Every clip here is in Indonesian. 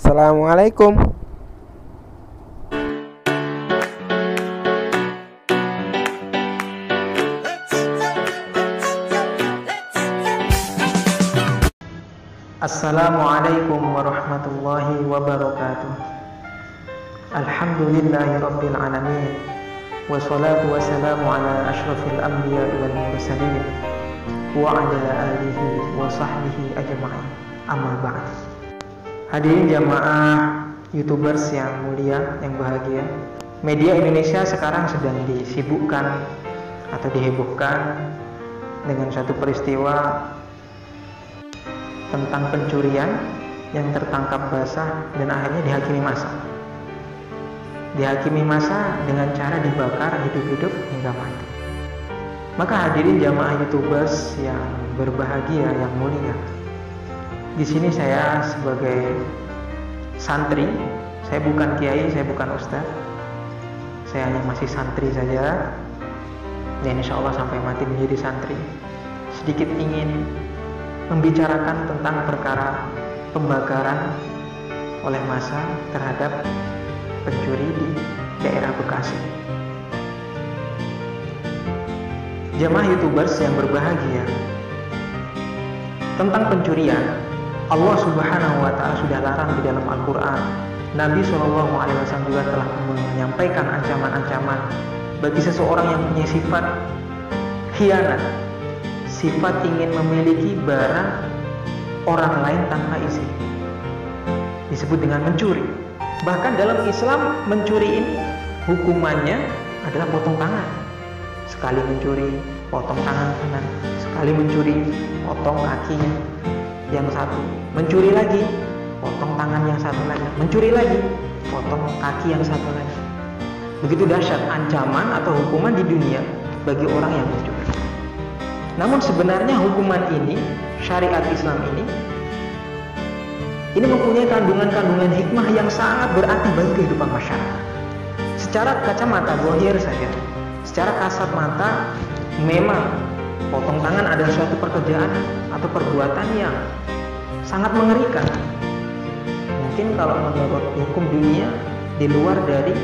Assalamualaikum. Assalamualaikum warahmatullahi wabarakatuh. Alhamdulillahirabbil alamin. Wassalatu wassalamu ala asyrafil anbiya'i wal mursalin wa ala alihi wa sahbihi ajma'in. Amma ba'd. Hadirin jamaah YouTubers yang mulia, yang bahagia. Media Indonesia sekarang sedang disibukkan atau dihebohkan dengan satu peristiwa tentang pencurian yang tertangkap basah dan akhirnya dihakimi massa. Dihakimi massa dengan cara dibakar hidup-hidup hingga mati. Maka hadirin jamaah YouTubers yang berbahagia, yang mulia, di sini saya sebagai santri, saya bukan kiai, saya bukan ustaz, saya hanya masih santri saja, dan insya Allah sampai mati menjadi santri, sedikit ingin membicarakan tentang perkara pembakaran oleh massa terhadap pencuri di daerah Bekasi. Jamaah YouTubers yang berbahagia, tentang pencurian Allah Subhanahu wa Ta'ala sudah larang di dalam Al-Quran. Nabi SAW juga telah menyampaikan ancaman-ancaman bagi seseorang yang punya sifat khianat, sifat ingin memiliki barang orang lain tanpa izin, disebut dengan mencuri. Bahkan dalam Islam mencuri ini hukumannya adalah potong tangan. Sekali mencuri, potong tangan kanan. Sekali mencuri, potong kaki yang satu. Mencuri lagi, potong tangan yang satu lagi. Mencuri lagi, potong kaki yang satu lagi. Begitu dahsyat ancaman atau hukuman di dunia bagi orang yang mencuri. Namun sebenarnya hukuman ini, syariat Islam ini mempunyai kandungan-kandungan hikmah yang sangat berarti bagi kehidupan masyarakat. Secara kacamata zahir saja, secara kasat mata, memang potong tangan adalah suatu pekerjaan atau perbuatan yang sangat mengerikan. Mungkin kalau menurut hukum dunia di luar dari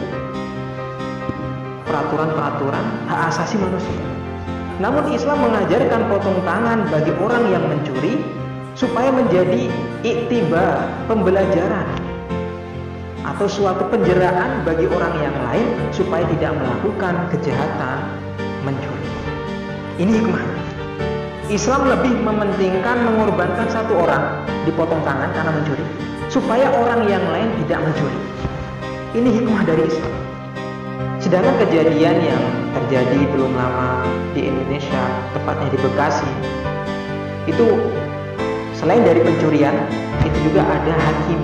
peraturan-peraturan hak asasi manusia. Namun Islam mengajarkan potong tangan bagi orang yang mencuri supaya menjadi iktibar, pembelajaran atau suatu penjeraan bagi orang yang lain supaya tidak melakukan kejahatan mencuri. Ini hikmah. Islam lebih mementingkan mengorbankan satu orang dipotong tangan karena mencuri supaya orang yang lain tidak mencuri. Ini hikmah dari Islam. Sedangkan kejadian yang terjadi belum lama di Indonesia, tepatnya di Bekasi, itu selain dari pencurian, itu juga ada hakim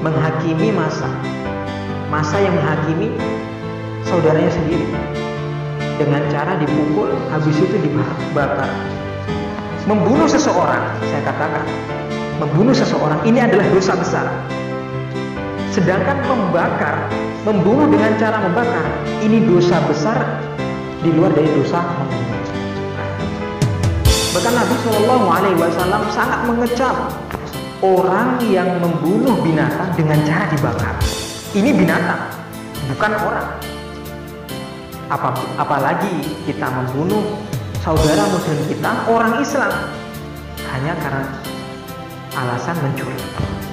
menghakimi massa yang menghakimi saudaranya sendiri dengan cara dipukul, habis itu dibakar. Membunuh seseorang, saya katakan, membunuh seseorang ini adalah dosa besar. Sedangkan membunuh dengan cara membakar, ini dosa besar di luar dari dosa membunuh. Bahkan Nabi SAW sangat mengecam orang yang membunuh binatang dengan cara dibakar. Ini binatang, bukan orang. Apalagi kita membunuh saudara muslim kita, orang Islam, hanya karena alasan mencuri.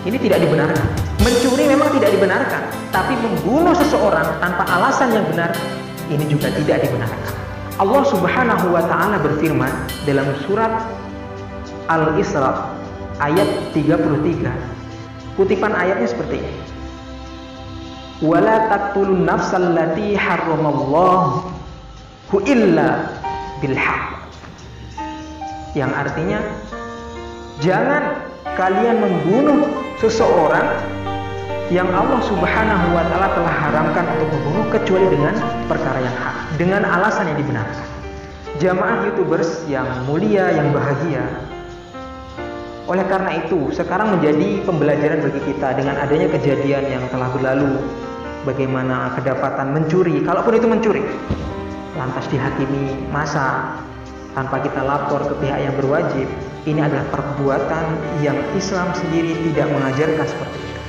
Ini tidak dibenarkan. Mencuri memang tidak dibenarkan, tapi membunuh seseorang tanpa alasan yang benar, ini juga tidak dibenarkan. Allah Subhanahu wa Ta'ala berfirman dalam surat Al-Isra ayat 33. Kutipan ayatnya seperti ini. Wala taqtulun nafsal lati harramallahu illa bilhaq. Yang artinya, jangan kalian membunuh seseorang yang Allah Subhanahu wa Ta'ala telah haramkan untuk membunuh kecuali dengan perkara yang hak, dengan alasan yang dibenarkan. Jamaah YouTubers yang mulia, yang bahagia, oleh karena itu sekarang menjadi pembelajaran bagi kita dengan adanya kejadian yang telah berlalu, bagaimana kedapatan mencuri, kalaupun itu mencuri, lantas dihakimi massa tanpa kita lapor ke pihak yang berwajib. Ini adalah perbuatan yang Islam sendiri tidak mengajarkan seperti itu.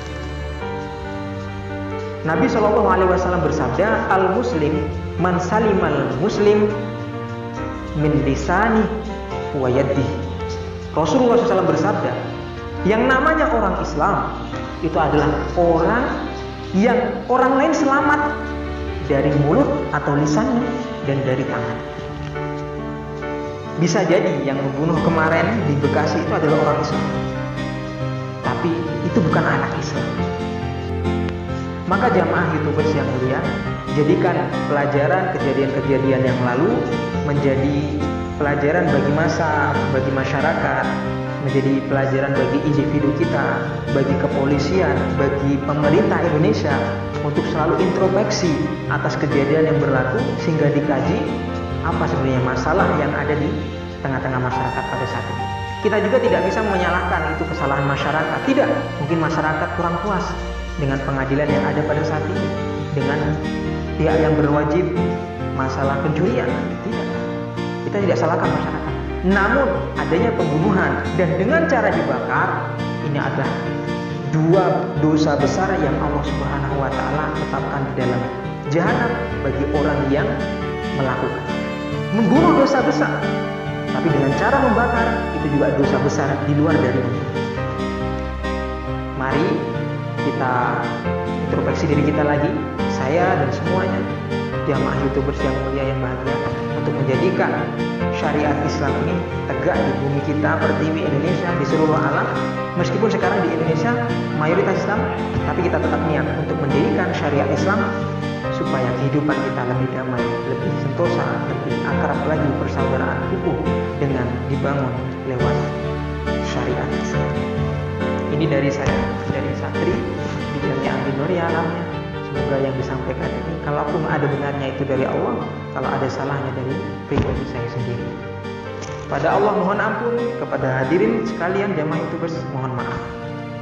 Nabi SAW bersabda, al-muslim man salimal muslim min lisani wa yadihi. Rasulullah SAW bersabda, yang namanya orang Islam itu adalah orang yang orang lain selamat dari mulut atau lisannya dan dari tangan. Bisa jadi yang membunuh kemarin di Bekasi itu adalah orang Islam, tapi itu bukan anak Islam. Maka jamaah YouTubers yang mulia, jadikan pelajaran kejadian-kejadian yang lalu menjadi pelajaran bagi massa, bagi masyarakat, menjadi pelajaran bagi individu kita, bagi kepolisian, bagi pemerintah Indonesia untuk selalu introspeksi atas kejadian yang berlaku sehingga dikaji apa sebenarnya masalah yang ada di tengah-tengah masyarakat pada saat ini. Kita juga tidak bisa menyalahkan itu kesalahan masyarakat. Tidak, mungkin masyarakat kurang puas dengan pengadilan yang ada pada saat ini, dengan pihak yang berwajib masalah pencurian. Tidak, kita tidak salahkan masyarakat. Namun adanya pembunuhan dan dengan cara dibakar, ini adalah dua dosa besar yang Allah Subhanahu wa Ta'ala tetapkan di dalam jahanam bagi orang yang melakukan. Membunuh dosa besar, tapi dengan cara membakar itu juga dosa besar di luar dari membunuh. Mari kita introspeksi diri kita lagi, saya dan semuanya jamaah YouTubers yang mulia yang bahagia, untuk menjadikan syariat Islam ini tegak di bumi kita, pertiwi Indonesia, di seluruh alam. Meskipun sekarang di Indonesia mayoritas Islam, tapi kita tetap niat untuk menjadikan syariat Islam supaya kehidupan kita lebih damai, lebih sentosa, lebih akrab lagi, persaudaraan utuh dengan dibangun lewat syariat Islam. Ini dari saya, dari santri di Jamiah An-Nuria Alamnya. Semoga yang disampaikan ini, kalaupun ada benarnya itu dari Allah, kalau ada salahnya dari pribadi saya sendiri. Pada Allah mohon ampun, kepada hadirin sekalian jamaah YouTubers mohon maaf.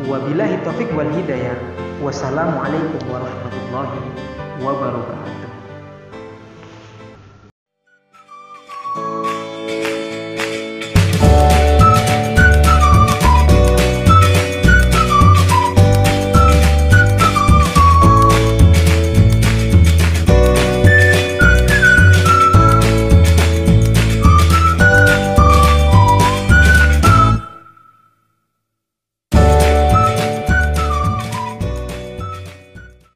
Wabillahi taufiq wal hidayah. Wassalamualaikum warahmatullahi wabarakatuh.